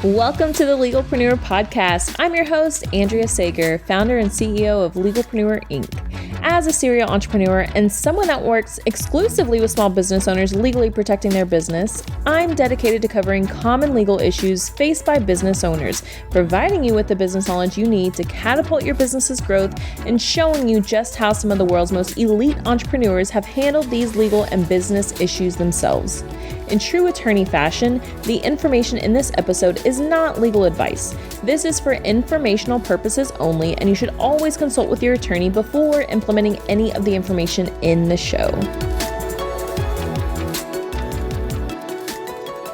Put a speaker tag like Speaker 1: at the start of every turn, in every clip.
Speaker 1: Welcome to the Legalpreneur Podcast. I'm your host, Andrea Sager, founder and CEO of Legalpreneur Inc. As a serial entrepreneur and someone that works exclusively with small business owners legally protecting their business, I'm dedicated to covering common legal issues faced by business owners, providing you with the business knowledge you need to catapult your business's growth and showing you just how some of the world's most elite entrepreneurs have handled these legal and business issues themselves. In true attorney fashion, the information in this episode is not legal advice. This is for informational purposes only, and you should always consult with your attorney before implementing any of the information in the show.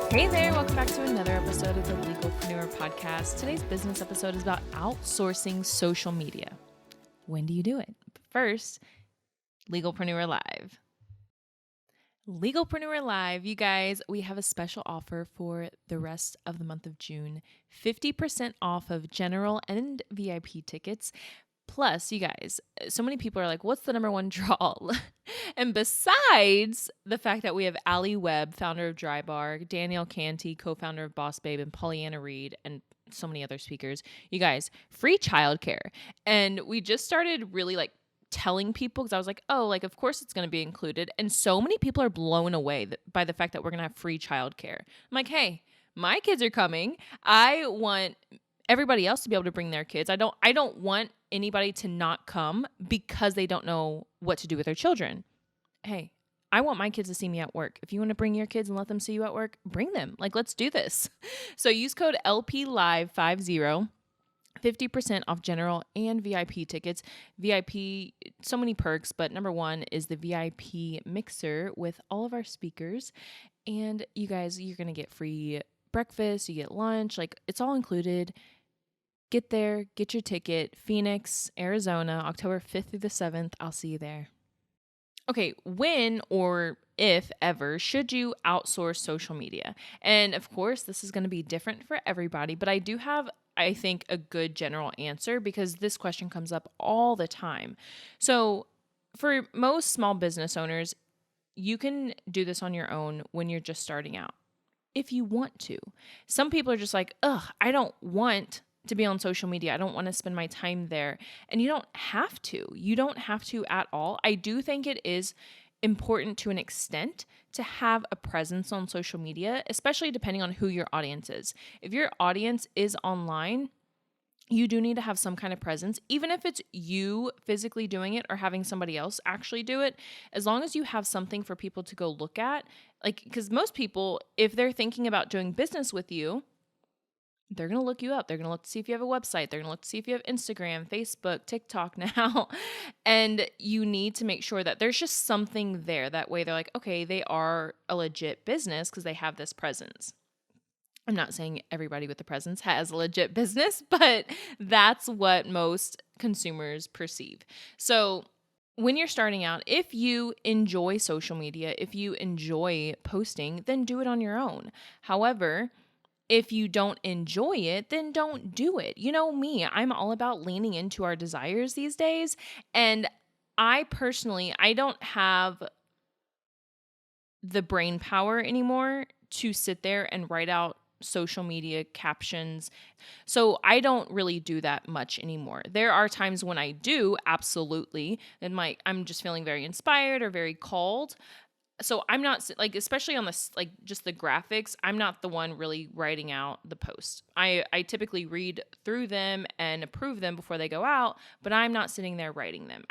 Speaker 1: Hey there, welcome back to another episode of the Legalpreneur Podcast. Today's business episode is about outsourcing social media. When do you do it? First, Legalpreneur Live. Legalpreneur Live, you guys, we have a special offer for the rest of the month of June. 50% off of general and VIP tickets. Plus, you guys, so many people are like, what's the number one draw? And besides the fact that we have Allie Webb, founder of Dry Bar, Danielle Canty, co-founder of Boss Babe, and Pollyanna Reed, and so many other speakers, you guys, free childcare. And we just started really telling people, because I was like, of course it's going to be included. And so many people are blown away by the fact that we're going to have free childcare. I'm like, hey, my kids are coming. I want everybody else to be able to bring their kids. I don't want anybody to not come because they don't know what to do with their children. Hey, I want my kids to see me at work. If you want to bring your kids and let them see you at work, bring them. Let's do this. So use code LPLIVE50. 50% off general and VIP tickets. VIP, so many perks, but number one is the VIP mixer with all of our speakers. And you guys, you're going to get free breakfast, you get lunch, it's all included. Get there, get your ticket. Phoenix, Arizona, October 5th through the 7th. I'll see you there. Okay, when or if ever should you outsource social media? And of course, this is going to be different for everybody, but I do have, I think, a good general answer because this question comes up all the time. So for most small business owners, you can do this on your own when you're just starting out, if you want to. Some people are just like, I don't want to be on social media. I don't want to spend my time there. And you don't have to. You don't have to at all. I do think it is important to an extent to have a presence on social media, especially depending on who your audience is. If your audience is online, you do need to have some kind of presence, even if it's you physically doing it or having somebody else actually do it, as long as you have something for people to go look at. Because most people, if they're thinking about doing business with you, they're going to look you up. They're going to look to see if you have a website. They're going to look to see if you have Instagram, Facebook, TikTok now. And you need to make sure that there's just something there. That way they're like, okay, they are a legit business because they have this presence. I'm not saying everybody with the presence has a legit business, but that's what most consumers perceive. So when you're starting out, if you enjoy social media, if you enjoy posting, then do it on your own. However, if you don't enjoy it, then don't do it. You know me, I'm all about leaning into our desires these days. And I don't have the brain power anymore to sit there and write out social media captions. So I don't really do that much anymore. There are times when I do, absolutely, and I'm just feeling very inspired or very called. So I'm not especially on this, just the graphics, I'm not the one really writing out the post. I typically read through them and approve them before they go out, but I'm not sitting there writing them.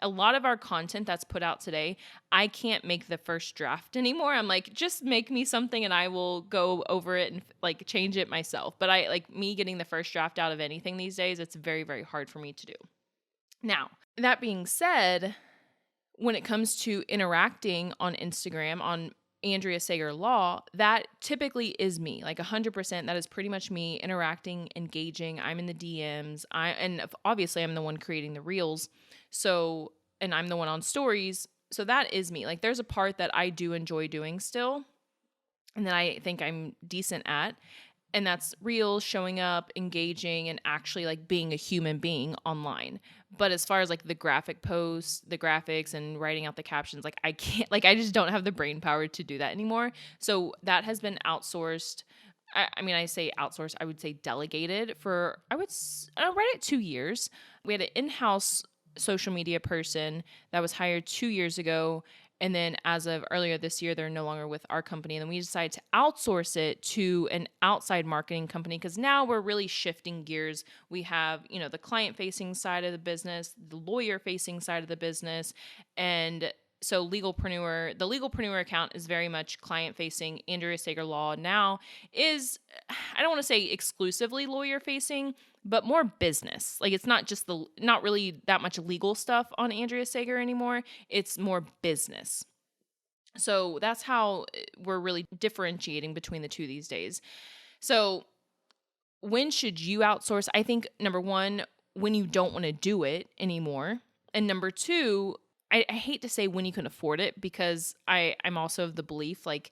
Speaker 1: A lot of our content that's put out today, I can't make the first draft anymore. I'm like, just make me something and I will go over it and change it myself. But me getting the first draft out of anything these days, it's very, very hard for me to do. Now, that being said, when it comes to interacting on Instagram, on Andrea Sager Law, that typically is me. 100%, that is pretty much me interacting, engaging. I'm in the DMs. And obviously I'm the one creating the reels. And I'm the one on stories. So that is me. There's a part that I do enjoy doing still and that I think I'm decent at. And that's real, showing up, engaging, and actually like being a human being online. But as far as like the graphic posts, the graphics, and writing out the captions, like I can't, like I just don't have the brain power to do that anymore. So that has been outsourced. I mean, I say outsourced, I would say delegated for, right at 2 years. We had an in-house social media person that was hired 2 years ago. And then as of earlier this year, they're no longer with our company. And then we decided to outsource it to an outside marketing company because now we're really shifting gears. We have, the client-facing side of the business, the lawyer-facing side of the business. And so the Legalpreneur account is very much client-facing. Andrea Sager Law now is, I don't want to say exclusively lawyer-facing, but more business. Like it's not really that much legal stuff on Andrea Sager anymore. It's more business. So that's how we're really differentiating between the two these days. So when should you outsource? I think number one, when you don't want to do it anymore. And number two, I hate to say when you can afford it, because I'm also of the belief, like,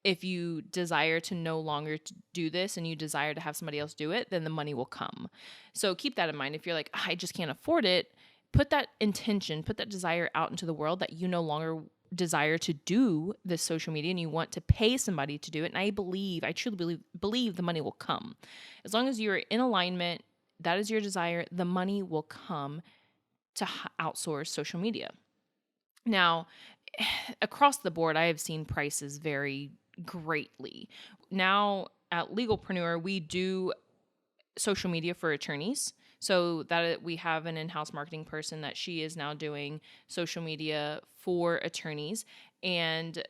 Speaker 1: if you desire to no longer do this and you desire to have somebody else do it, then the money will come. So keep that in mind. If you're like, I just can't afford it, put that intention, put that desire out into the world that you no longer desire to do this social media and you want to pay somebody to do it. And I truly believe the money will come. As long as you're in alignment, that is your desire, the money will come to outsource social media. Now, across the board, I have seen prices vary greatly. Now at Legalpreneur, we do social media for attorneys. So that we have an in-house marketing person that she is now doing social media for attorneys. And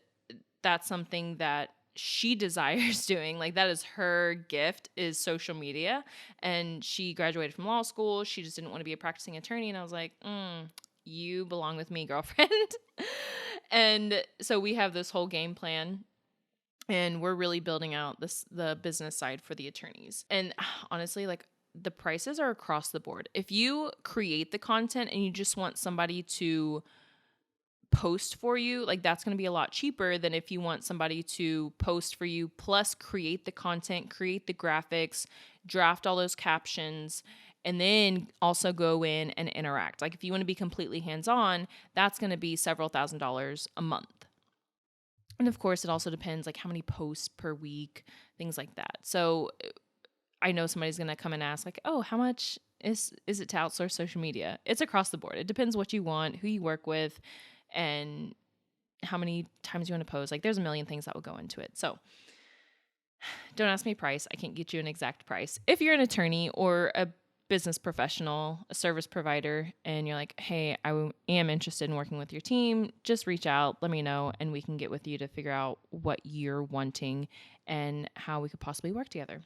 Speaker 1: that's something that she desires doing. Like that is her gift, is social media. And she graduated from law school. She just didn't want to be a practicing attorney. And I was like, you belong with me, girlfriend. And so we have this whole game plan. And we're really building out the business side for the attorneys. And honestly, like the prices are across the board. If you create the content and you just want somebody to post for you, like that's going to be a lot cheaper than if you want somebody to post for you, plus create the content, create the graphics, draft all those captions, and then also go in and interact. Like if you want to be completely hands-on, that's going to be several $1,000s a month. And of course, it also depends like how many posts per week, things like that. So I know somebody's going to come and ask like, oh, how much is it to outsource social media? It's across the board. It depends what you want, who you work with, and how many times you want to post. Like there's a million things that will go into it. So don't ask me price. I can't get you an exact price. If you're an attorney or a business professional, a service provider, and you're like, hey, I am interested in working with your team, just reach out, let me know, and we can get with you to figure out what you're wanting and how we could possibly work together.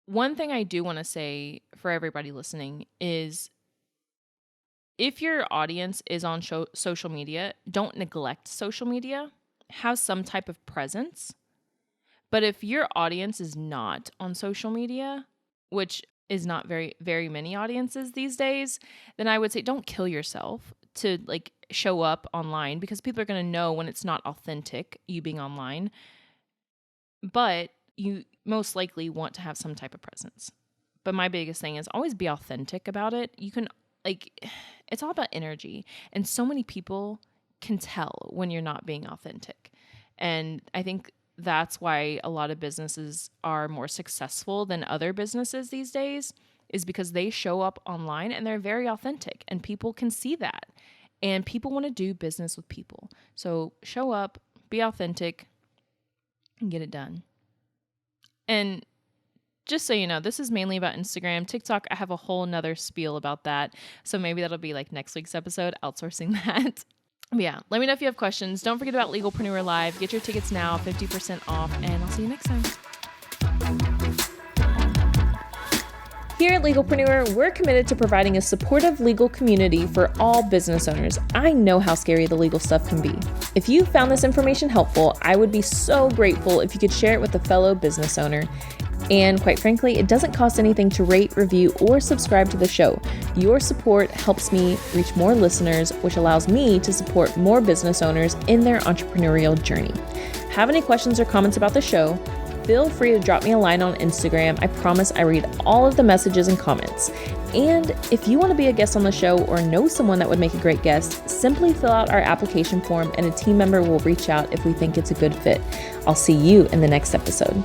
Speaker 1: One thing I do want to say for everybody listening is if your audience is on social media, don't neglect social media. Have some type of presence. But if your audience is not on social media, which is not very, very many audiences these days, then I would say don't kill yourself to like show up online, because people are going to know when it's not authentic, you being online. But you most likely want to have some type of presence. But my biggest thing is always be authentic about it. You can it's all about energy. And so many people can tell when you're not being authentic. And I think that's why a lot of businesses are more successful than other businesses these days, is because they show up online and they're very authentic and people can see that. And people want to do business with people. So show up, be authentic, and get it done. And just so you know, this is mainly about Instagram. TikTok, I have a whole nother spiel about that. So maybe that'll be like next week's episode, outsourcing that. But yeah, let me know if you have questions. Don't forget about Legalpreneur Live. Get your tickets now, 50% off, and I'll see you next time. Here at Legalpreneur, we're committed to providing a supportive legal community for all business owners. I know how scary the legal stuff can be. If you found this information helpful, I would be so grateful if you could share it with a fellow business owner. And quite frankly, it doesn't cost anything to rate, review, or subscribe to the show. Your support helps me reach more listeners, which allows me to support more business owners in their entrepreneurial journey. Have any questions or comments about the show? feel free to drop me a line on Instagram. I promise I read all of the messages and comments. And if you want to be a guest on the show or know someone that would make a great guest, simply fill out our application form and a team member will reach out if we think it's a good fit. I'll see you in the next episode.